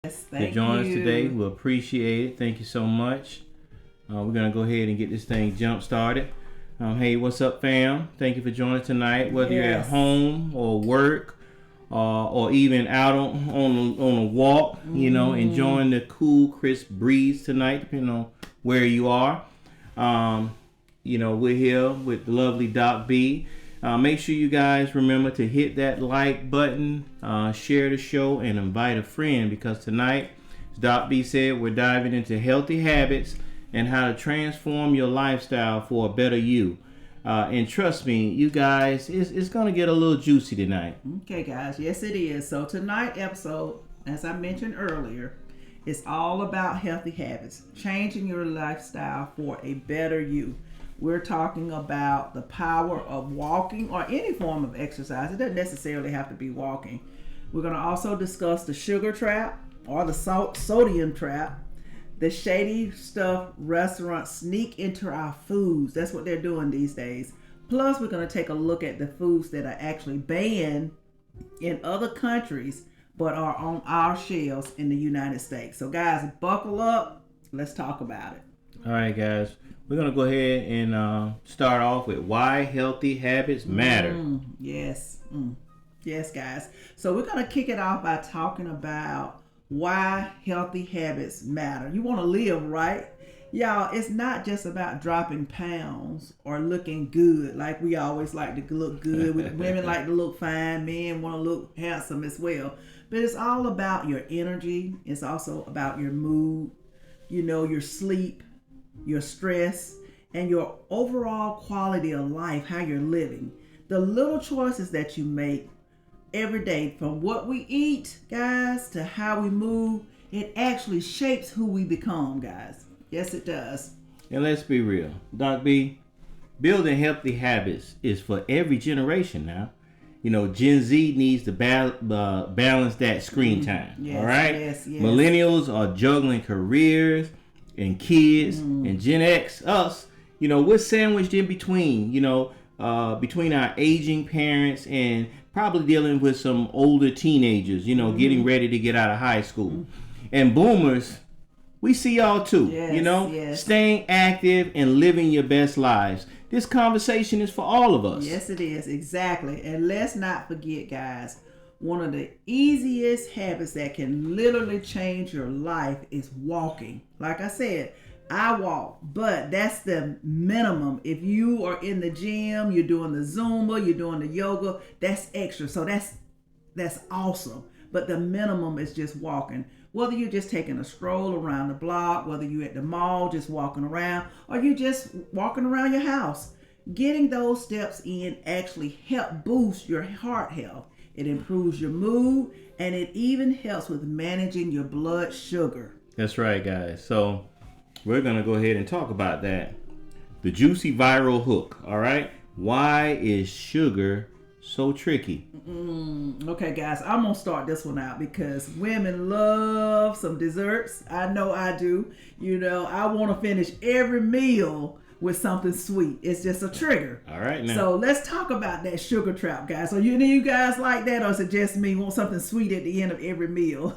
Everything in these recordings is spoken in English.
To join us today. We appreciate it. Thank you so much. We're going to go ahead and get this thing jump started. Hey, what's up, fam? Thank you for joining tonight. Whether you're at home or work or even out on a walk, enjoying the cool, crisp breeze tonight, depending on where you are. We're here with the lovely Doc B. Make sure you guys remember to hit that like button, share the show, and invite a friend, because tonight, as Doc B said, we're diving into healthy habits and how to transform your lifestyle for a better you. And trust me, you guys, it's going to get a little juicy tonight. Okay, guys. Yes, it is. So tonight's episode, as I mentioned earlier, is all about healthy habits, changing your lifestyle for a better you. We're talking about the power of walking or any form of exercise. It doesn't necessarily have to be walking. We're going to also discuss the sugar trap or the sodium trap, the shady stuff restaurants sneak into our foods. That's what they're doing these days. Plus, we're going to take a look at the foods that are actually banned in other countries but are on our shelves in the United States. So, guys, buckle up. Let's talk about it. All right, guys. We're going to go ahead and start off with why healthy habits matter. Yes, guys. So we're going to kick it off by talking about why healthy habits matter. You want to live right. Y'all, it's not just about dropping pounds or looking good. Like we always like to look good. Women like to look fine. Men want to look handsome as well. But it's all about your energy. It's also about your mood, your sleep, your stress, and your overall quality of life, how you're living. The little choices that you make every day, from what we eat, guys, to how we move, it actually shapes who we become, guys. Yes, it does. And let's be real. Doc B, building healthy habits is for every generation now. Gen Z needs to balance that screen time. Yes, all right? Yes. Millennials are juggling careers and kids, and Gen X, us, we're sandwiched in between, between our aging parents and probably dealing with some older teenagers, getting ready to get out of high school. And boomers, we see y'all too, yes. Staying active and living your best lives. This conversation is for all of us. Yes, it is. Exactly. And let's not forget, guys, one of the easiest habits that can literally change your life is walking. Like I said, I walk, but that's the minimum. If you are in the gym, you're doing the Zumba, you're doing the yoga, that's extra. So that's awesome. But the minimum is just walking. Whether you're just taking a stroll around the block, whether you're at the mall just walking around, or you're just walking around your house, getting those steps in actually help boost your heart health. It improves your mood, and it even helps with managing your blood sugar. That's right, guys. So we're going to go ahead and talk about that. The juicy viral hook, all right? Why is sugar so tricky? Okay, guys, I'm going to start this one out because women love some desserts. I know I do. I want to finish every meal with something sweet. It's just a trigger. All right, now. So let's talk about that sugar trap, guys. So you guys like that, or is it just me want something sweet at the end of every meal?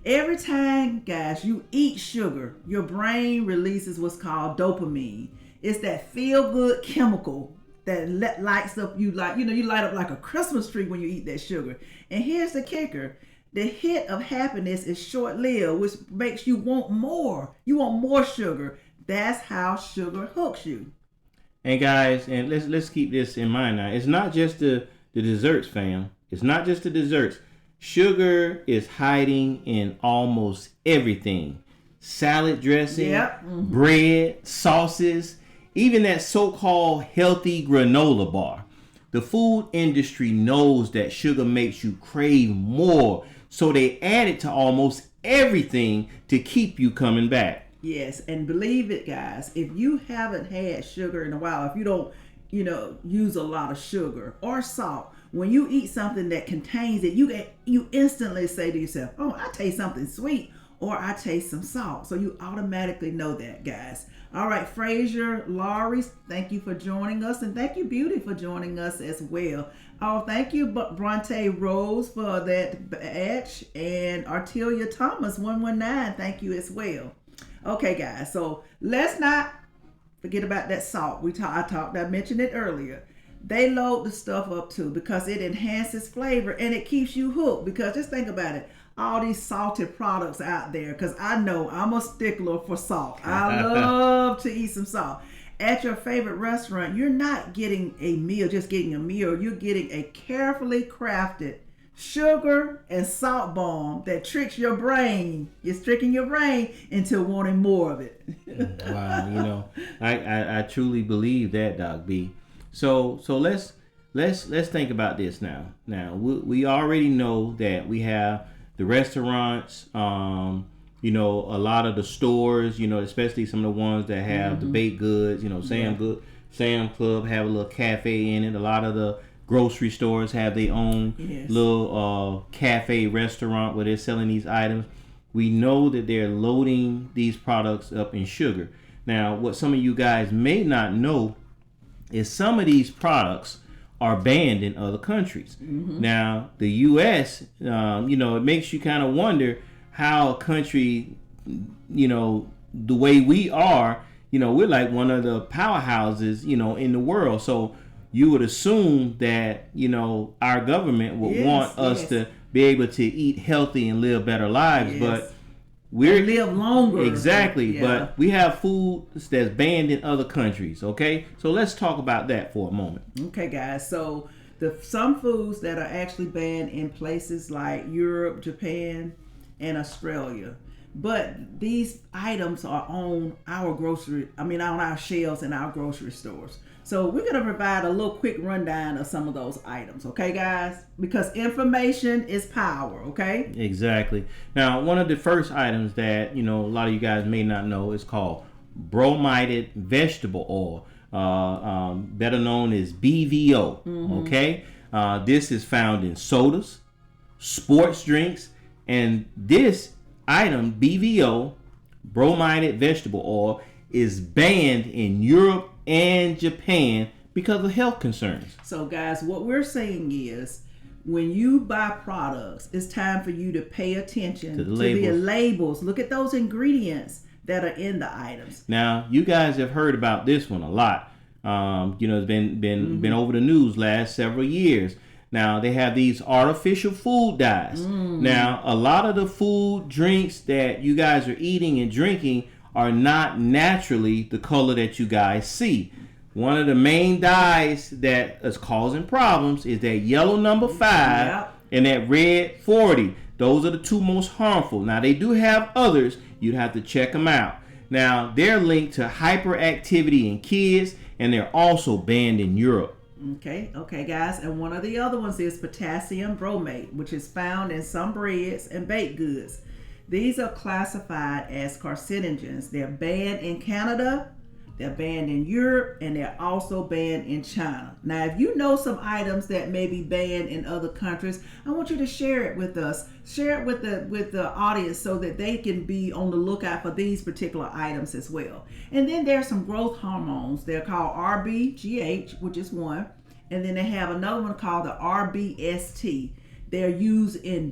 Every time, guys, you eat sugar, your brain releases what's called dopamine. It's that feel-good chemical that lights up you like, you light up like a Christmas tree when you eat that sugar. And here's the kicker. The hit of happiness is short-lived, which makes you want more. You want more sugar. That's how sugar hooks you. And guys, and let's keep this in mind now. It's not just the desserts, fam. It's not just the desserts. Sugar is hiding in almost everything. Salad dressing, bread, sauces, even that so-called healthy granola bar. The food industry knows that sugar makes you crave more, so they add it to almost everything to keep you coming back. Yes, and believe it, guys, if you haven't had sugar in a while, if you don't, use a lot of sugar or salt, when you eat something that contains it, you instantly say to yourself, oh, I taste something sweet. or I taste some salt. So you automatically know that, guys. All right, Frazier, Laurie, thank you for joining us. And thank you, Beauty, for joining us as well. Oh, thank you, Bronte Rose, for that badge. And Artelia Thomas, 119, thank you as well. Okay, guys, so let's not forget about that salt. I mentioned it earlier. They load the stuff up too because it enhances flavor and it keeps you hooked. Because just think about it. All these salted products out there, because I know I'm a stickler for salt. I love to eat some salt. At your favorite restaurant, you're not getting a meal, just getting a meal. You're getting a carefully crafted sugar and salt bomb that tricks your brain. It's tricking your brain into wanting more of it. Wow, I truly believe that, Doc B. So let's think about this now. Now we already know that we have the restaurants, a lot of the stores, especially some of the ones that have the baked goods, Sam Club have a little cafe in it. A lot of the grocery stores have their own little cafe restaurant where they're selling these items. We know that they're loading these products up in sugar. Now, what some of you guys may not know is some of these products are banned in other countries. Now, the U.S., it makes you kind of wonder how a country, the way we are, we're like one of the powerhouses, in the world. So you would assume that, our government would want us to be able to eat healthy and live better lives, but we're live longer. Exactly, but we have food that's banned in other countries. Okay, so let's talk about that for a moment. Okay, guys. So some foods that are actually banned in places like Europe, Japan, and Australia, but these items are on our shelves in our grocery stores. So we're going to provide a little quick rundown of some of those items, okay, guys? Because information is power, okay? Exactly. Now, one of the first items that, a lot of you guys may not know is called brominated vegetable oil, better known as BVO, okay? This is found in sodas, sports drinks, and this item, BVO, brominated vegetable oil, is banned in Europe and Japan because of health concerns. So guys, what we're saying is when you buy products, it's time for you to pay attention to the labels. Look at those ingredients that are in the items. Now, you guys have heard about this one a lot. It's been over the news last several years. Now, they have these artificial food dyes. Now, a lot of the food, drinks that you guys are eating and drinking are not naturally the color that you guys see. One of the main dyes that is causing problems is that yellow number 5 and that red 40. Those are the two most harmful. Now, they do have others. You'd have to check them out. Now, they're linked to hyperactivity in kids, and they're also banned in Europe. Okay, guys. And one of the other ones is potassium bromate, which is found in some breads and baked goods. These are classified as carcinogens. They're banned in Canada, they're banned in Europe, and they're also banned in China. Now, if you know some items that may be banned in other countries, I want you to share it with us. Share it with the audience so that they can be on the lookout for these particular items as well. And then there's some growth hormones. They're called RBGH, which is one. And then they have another one called the RBST. They're used in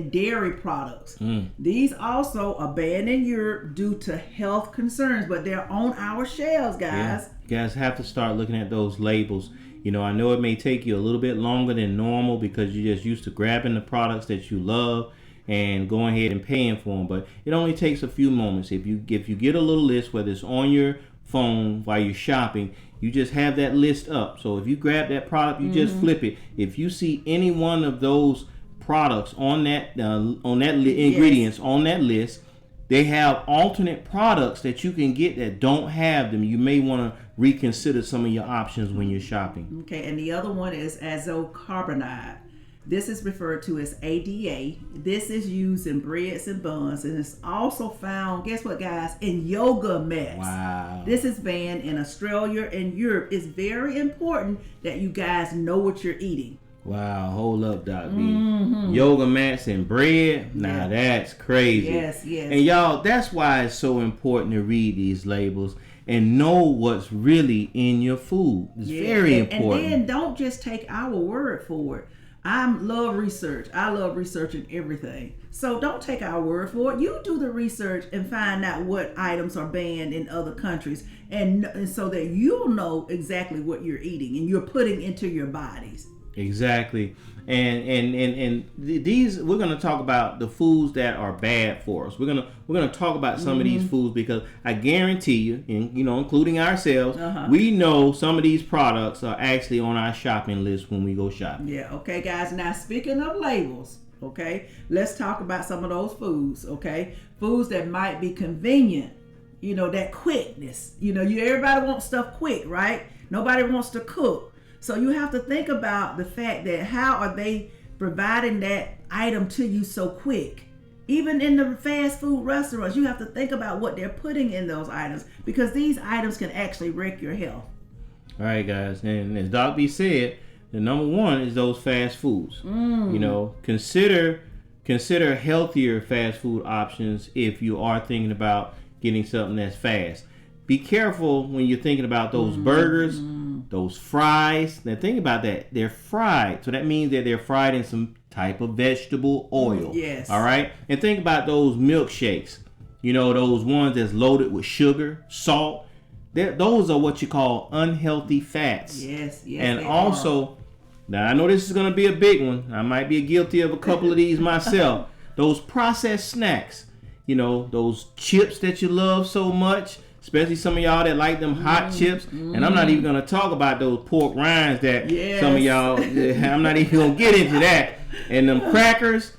dairy products. These also are banned in Europe due to health concerns, but they're on our shelves, guys. Yeah. You guys have to start looking at those labels. I know it may take you a little bit longer than normal because you're just used to grabbing the products that you love and going ahead and paying for them, but it only takes a few moments. If you get a little list, whether it's on your phone while you're shopping, you just have that list up. So if you grab that product, you just flip it. If you see any one of those products on that ingredients on that list, they have alternate products that you can get that don't have them. You may want to reconsider some of your options when you're shopping. Okay, and the other one is azocarbonide. This is referred to as ADA. This is used in breads and buns, and it's also found, guess what, guys, in yoga mats. Wow. This is banned in Australia and Europe. It's very important that you guys know what you're eating. Wow, hold up, Doc B. Yoga mats and bread? Nah, that's crazy. Yes. And y'all, that's why it's so important to read these labels and know what's really in your food. It's very important. And then don't just take our word for it. I love research. I love researching everything. So don't take our word for it. You do the research and find out what items are banned in other countries, and so that you'll know exactly what you're eating and you're putting into your bodies. Exactly. And these, we're going to talk about the foods that are bad for us. We're going to talk about some of these foods, because I guarantee you, and including ourselves, we know some of these products are actually on our shopping list when we go shopping. Yeah. Okay, guys. Now, speaking of labels, okay, let's talk about some of those foods. Okay, foods that might be convenient. That quickness. Everybody wants stuff quick, right? Nobody wants to cook. So you have to think about the fact that how are they providing that item to you so quick? Even in the fast food restaurants, you have to think about what they're putting in those items, because these items can actually wreck your health. All right, guys. And as Doc B said, the number one is those fast foods. Consider healthier fast food options if you are thinking about getting something that's fast. Be careful when you're thinking about those burgers, those fries. Now think about that. They're fried. So that means that they're fried in some type of vegetable oil. Yes. All right? And think about those milkshakes. Those ones that's loaded with sugar, salt. Those are what you call unhealthy fats. Yes. And also, now I know this is going to be a big one. I might be guilty of a couple of these myself. Those processed snacks. Those chips that you love so much. Especially some of y'all that like them hot chips. And I'm not even going to talk about those pork rinds that some of y'all, I'm not even going to get into that. And them crackers,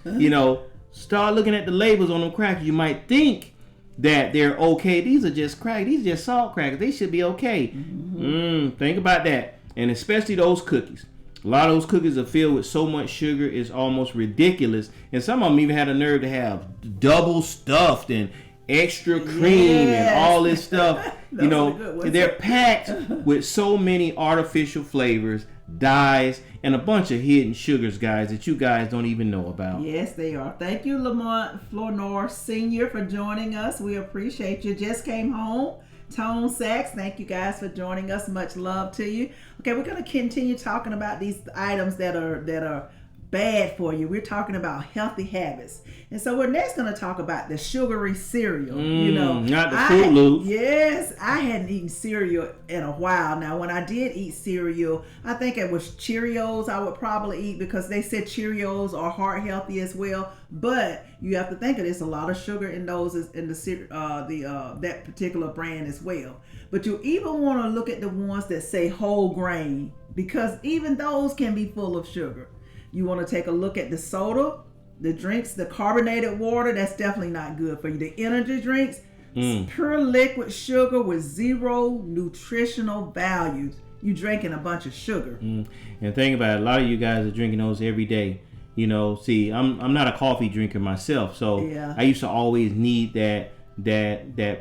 start looking at the labels on them crackers. You might think that they're okay. These are just crackers. These are just salt crackers. They should be okay. Think about that. And especially those cookies. A lot of those cookies are filled with so much sugar, it's almost ridiculous. And some of them even had a nerve to have double stuffed and extra cream and all this stuff. They're packed with so many artificial flavors, dyes, and a bunch of hidden sugars, guys, that you guys don't even know about. Yes, they are. Thank you, Lamont Flournoy Sr., for joining us. We appreciate you. Just came home. Tone Sachs, thank you guys for joining us. Much love to you. Okay, we're going to continue talking about these items that are bad for you. We're talking about healthy habits. And so we're next going to talk about the sugary cereal. Not the Fruit Loops. Yes, I hadn't eaten cereal in a while. Now, when I did eat cereal, I think it was Cheerios I would probably eat, because they said Cheerios are heart healthy as well. But you have to think of this, a lot of sugar in those in that particular brand as well. But you even want to look at the ones that say whole grain, because even those can be full of sugar. You want to take a look at the soda, the drinks, the carbonated water. That's definitely not good for you. The energy drinks, pure liquid sugar with zero nutritional values. You drinking a bunch of sugar. And think about it, a lot of you guys are drinking those every day. See, I'm not a coffee drinker myself, so I used to always need that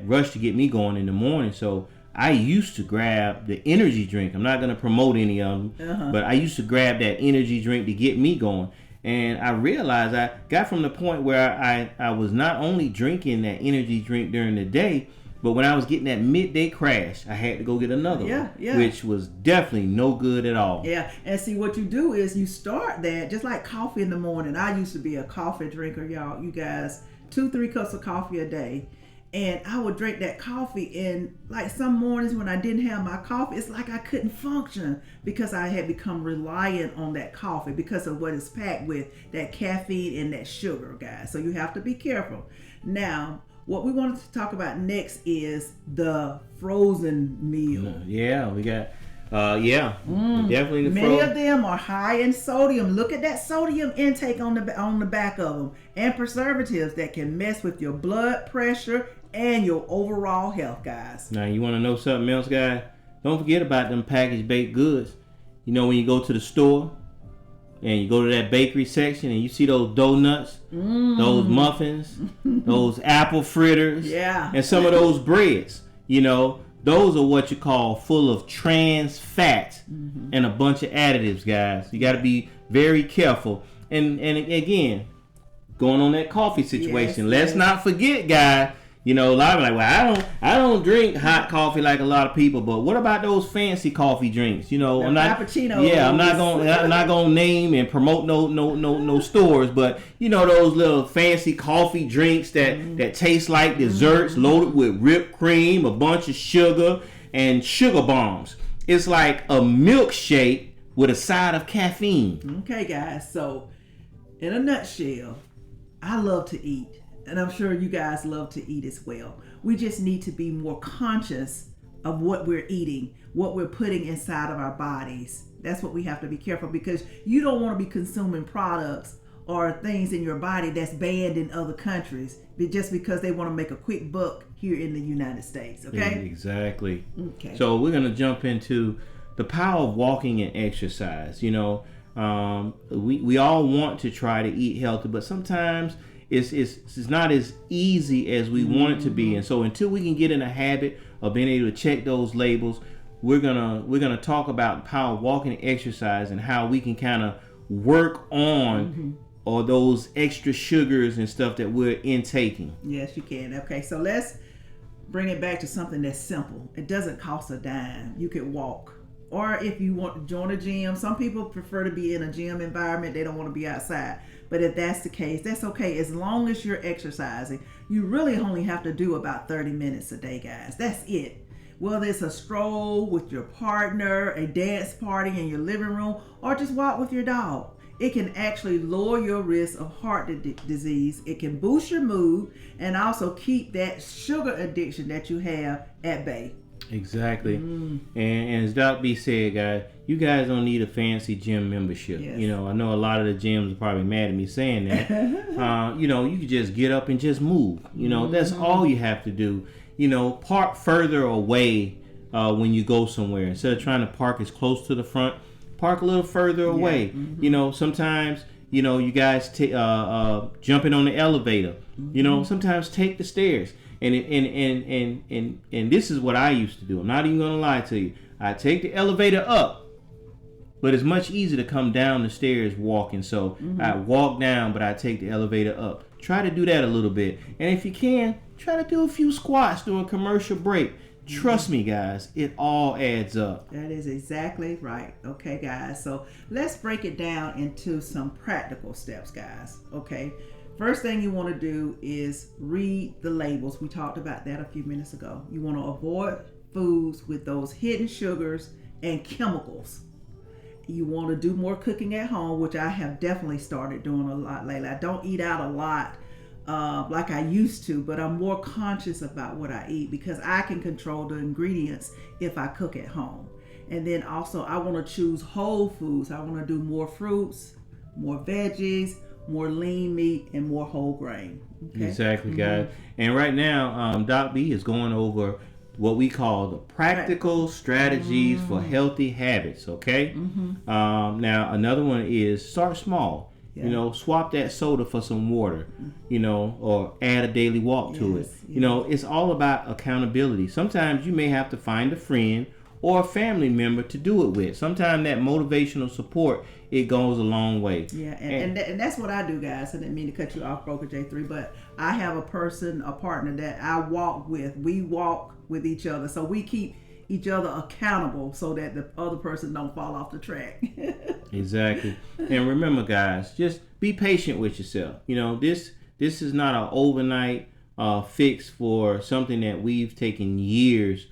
rush to get me going in the morning. So I used to grab the energy drink. I'm not going to promote any of them, but I used to grab that energy drink to get me going. And I realized I got from the point where I was not only drinking that energy drink during the day, but when I was getting that midday crash, I had to go get another one, which was definitely no good at all. Yeah, and see, what you do is you start that, just like coffee in the morning. I used to be a coffee drinker, y'all. You guys, 2-3 cups of coffee a day. And I would drink that coffee, and like some mornings when I didn't have my coffee, it's like I couldn't function, because I had become reliant on that coffee because of what it's packed with, that caffeine and that sugar, guys. So you have to be careful. Now, what we wanted to talk about next is the frozen meal. We got definitely the many of them are high in sodium. Look at that sodium intake on the back of them, and preservatives that can mess with your blood pressure and your overall health, guys. Now, you want to know something else, guys? Don't forget about them packaged baked goods. When you go to the store and you go to that bakery section and you see those donuts, those muffins, those apple fritters, and some of those breads, those are what you call full of trans fats and a bunch of additives, guys. You got to be very careful. And again, going on that coffee situation, let's not forget, guys. You know, a lot of like, well, I don't drink hot coffee like a lot of people, but what about those fancy coffee drinks? You know, I'm not gonna name and promote no stores, but you know those little fancy coffee drinks that taste like desserts, loaded with whipped cream, a bunch of sugar and sugar bombs. It's like a milkshake with a side of caffeine. Okay, guys. So, in a nutshell, I love to eat. And I'm sure you guys love to eat as well. We just need to be more conscious of what we're eating, what we're putting inside of our bodies. That's what we have to be careful, because you don't want to be consuming products or things in your body that's banned in other countries just because they want to make a quick buck here in the United States. Okay? Exactly. Okay. So we're going to jump into the power of walking and exercise. You know, we all want to try to eat healthy, but sometimes it's not as easy as we want it to be. And so until we can get in a habit of being able to check those labels, we're gonna talk about the power of walking and exercise and how we can kind of work on or those extra sugars and stuff that we're intaking. Yes, you can. Okay, so let's bring it back to something that's simple. It doesn't cost a dime. You can walk. Or if you want to join a gym, some people prefer to be in a gym environment. They don't want to be outside. But if that's the case, that's okay. As long as you're exercising, you really only have to do about 30 minutes a day, guys. That's it. Whether it's a stroll with your partner, a dance party in your living room, or just walk with your dog, it can actually lower your risk of heart disease. It can boost your mood and also keep that sugar addiction that you have at bay. Exactly. And as Doc B said, guys, you guys don't need a fancy gym membership. Yes. You know, I know a lot of the gyms are probably mad at me saying that. You know, you can just get up and just move. You know, that's all you have to do. You know, park further away when you go somewhere. Instead of trying to park as close to the front, park a little further away. You know, sometimes, you know, you guys jumping on the elevator. You know, sometimes take the stairs. And this is what I used to do. I'm not even gonna lie to you. I take the elevator up, but it's much easier to come down the stairs walking. So I walk down, but I take the elevator up. Try to do that a little bit, and if you can, try to do a few squats during commercial break. Trust me, guys, it all adds up. That is exactly right. Okay, guys. So let's break it down into some practical steps, guys. Okay. First thing you want to do is read the labels. We talked about that a few minutes ago. You want to avoid foods with those hidden sugars and chemicals. You want to do more cooking at home, which I have definitely started doing a lot lately. I don't eat out a lot like I used to, but I'm more conscious about what I eat because I can control the ingredients if I cook at home. And then also I want to choose whole foods. I want to do more fruits, more veggies, more lean meat, and more whole grain. Okay? Exactly, guys. And right now, Doc B is going over what we call the practical strategies for healthy habits. Okay. Now, another one is start small. You know, swap that soda for some water. You know, or add a daily walk to it. You know, it's all about accountability. Sometimes you may have to find a friend or a family member to do it with. Sometimes that motivational support, it goes a long way. Yeah, and that's what I do, guys. I didn't mean to cut you off, Broker J3, but I have a partner that I walk with. We walk with each other, so we keep each other accountable so that the other person don't fall off the track. Exactly. And remember, guys, just be patient with yourself. You know, this is not an overnight fix for something that we've taken years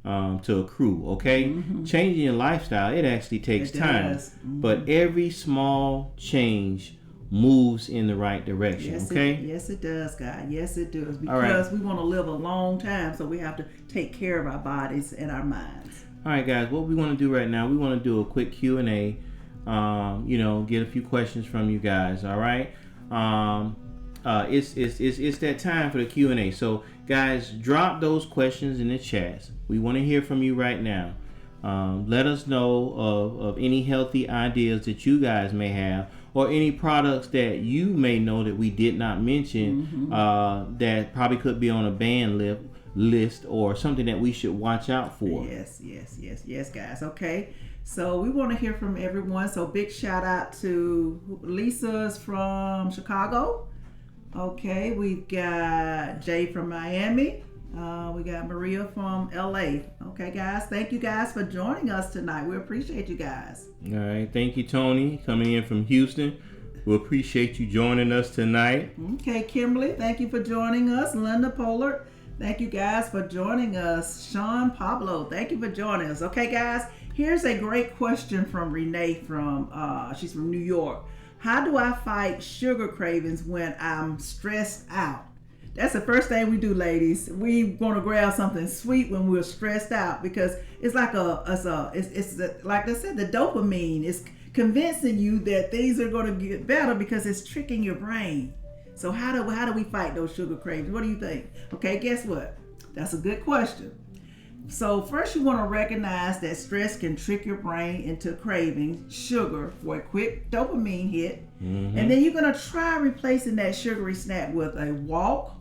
to accrue. Okay, changing your lifestyle, it actually takes time, but every small change moves in the right direction. Yes, it does, guys. Yes, it does, because we want to live a long time, so we have to take care of our bodies and our minds. All right, guys, what we want to do right now, we want to do a quick Q&A. You know, get a few questions from you guys. All right. It's that time for the Q&A. So guys, drop those questions in the chats. We want to hear from you right now. Let us know of any healthy ideas that you guys may have, or any products that you may know that we did not mention that probably could be on a ban list or something that we should watch out for. Yes, guys. Okay. So we want to hear from everyone. So big shout out to Lisa's from Chicago. Okay, we've got Jay from Miami. We got Maria from LA. Okay, guys, thank you guys for joining us tonight. We appreciate you guys. All right, thank you, Tony, coming in from Houston. We appreciate you joining us tonight. Okay, Kimberly, thank you for joining us. Linda Pollard, thank you guys for joining us. Sean Pablo, thank you for joining us. Okay, guys, here's a great question from Renee she's from New York. How do I fight sugar cravings when I'm stressed out? That's the first thing we do, ladies. We want to grab something sweet when we're stressed out because it's like like I said, the dopamine is convincing you that things are going to get better because it's tricking your brain. So how do we fight those sugar cravings? What do you think? Okay, guess what? That's a good question. So first you want to recognize that stress can trick your brain into craving sugar for a quick dopamine hit. Mm-hmm. And then you're going to try replacing that sugary snack with a walk.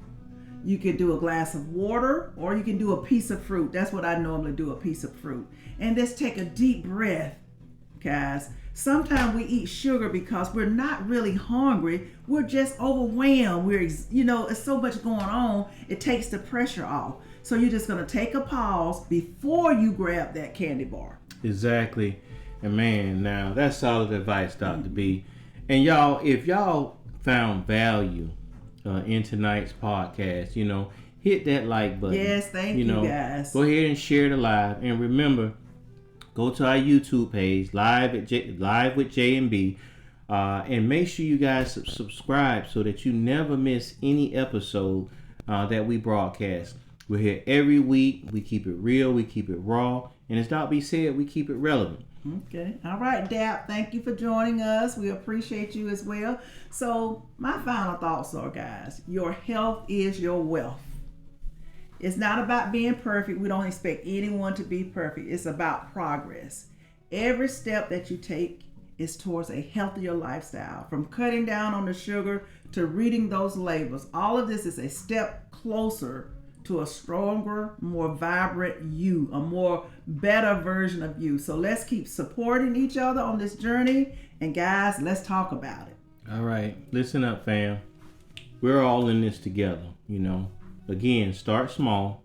You can do a glass of water, or you can do a piece of fruit. That's what I normally do, a piece of fruit. And just take a deep breath, guys. Sometimes we eat sugar because we're not really hungry. We're just overwhelmed. It's so much going on. It takes the pressure off. So you're just going to take a pause before you grab that candy bar. Exactly. And man, now that's solid advice, Dr. B. And y'all, if y'all found value in tonight's podcast, hit that like button. Yes, thank you guys. Go ahead and share the live. And remember, go to our YouTube page, Live with J&B, and make sure you guys subscribe so that you never miss any episode that we broadcast. We're here every week. We keep it real. We keep it raw. And as Dr. B said, we keep it relevant. Okay. All right, Dap. Thank you for joining us. We appreciate you as well. So my final thoughts are, guys, your health is your wealth. It's not about being perfect. We don't expect anyone to be perfect. It's about progress. Every step that you take is towards a healthier lifestyle. From cutting down on the sugar to reading those labels. All of this is a step closer to a stronger, more vibrant you, a more better version of you. So let's keep supporting each other on this journey. And guys, let's talk about it. All right. Listen up, fam. We're all in this together, Again, start small,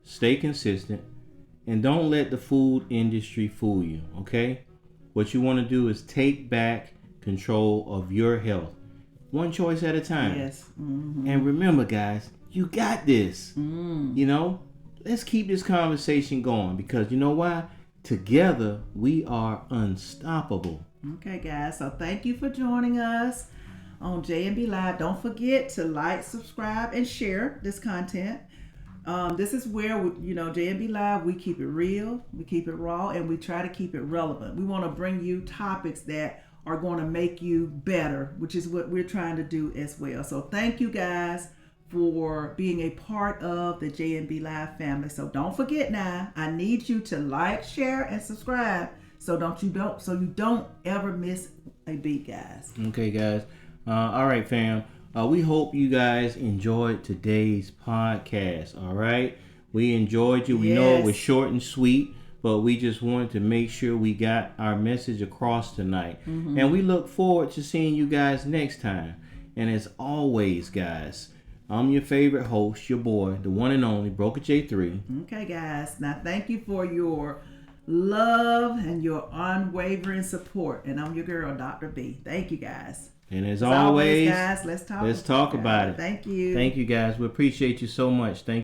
stay consistent, and don't let the food industry fool you, okay? What you want to do is take back control of your health. One choice at a time. Yes. Mm-hmm. And remember, guys, you got this. Let's keep this conversation going because you know why? Together, we are unstoppable. Okay, guys. So thank you for joining us on J&B Live. Don't forget to like, subscribe, and share this content. This is where, J&B Live, we keep it real, we keep it raw, and we try to keep it relevant. We want to bring you topics that are going to make you better, which is what we're trying to do as well. So thank you guys for being a part of the J&B Live family. So don't forget now, I need you to like, share, and subscribe so you don't ever miss a beat, guys. Okay, guys. All right, fam. We hope you guys enjoyed today's podcast. All right. We enjoyed you. We know it was short and sweet, but we just wanted to make sure we got our message across tonight. Mm-hmm. And we look forward to seeing you guys next time. And as always, guys, I'm your favorite host, your boy, the one and only Broker J3. Okay, guys. Now, thank you for your love and your unwavering support. And I'm your girl, Dr. B. Thank you, guys. And as always, guys, let's talk about it. Thank you. Thank you, guys. We appreciate you so much. Thank you.